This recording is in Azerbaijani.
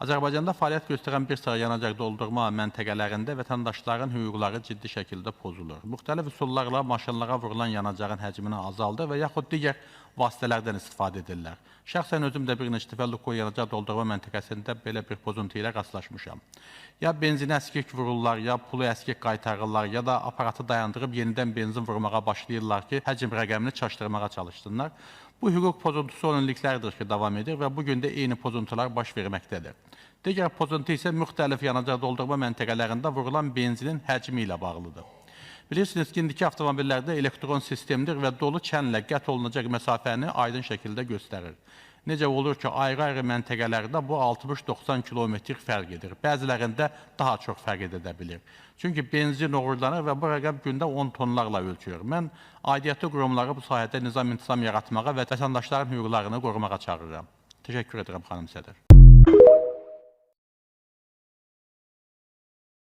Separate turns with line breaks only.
Azərbaycanda fəaliyyət göstərən bir sıra yanacaq doldurma məntəqələrində vətəndaşların hüquqları ciddi şəkildə pozulur. Müxtəlif üsullarla maşınlara vurulan yanacağın həcmini azaldır və yaxud digər vasitələrdən istifadə edirlər. Şəxsən özüm də bir neçə dəfə Lukoil yanacaq doldurma məntəqəsində belə bir pozuntu ilə rastlaşmışam. Ya benzini əskik vururlar, ya pulu əskik qaytarırlar, ya da aparatı dayandırıb yenidən benzin vurmağa başlayırlar ki, həcm rəqəmini çaşdırmağa çalışsınlar. Bu hüquq pozuntusu 10 illiklərdir ki, davam edir və bugün də eyni pozuntular baş verməkdədir. Digər pozuntu isə müxtəlif yanacaq doldurma məntəqələrində vurulan benzinin həcmi ilə bağlıdır. Bilirsiniz ki, indiki avtomobillərdə elektron sistemdir və dolu çənlə qət olunacaq məsafəni aydın şəkildə göstərir. Necə olur ki, ayrı-ayrı məntəqələrdə bu 60-90 kilometrik fərq edir. Bəzilərində daha çox fərq edə bilir. Çünki benzin uğurlanır və bu rəqəm gündə 10 tonlarla ölçülür. Mən aidiyyatı qurumları bu sahədə nizam-intizam yaratmağa və vətəndaşların hüquqlarını qorumağa çağırıram. Təşəkkür edirəm, xanım sədr.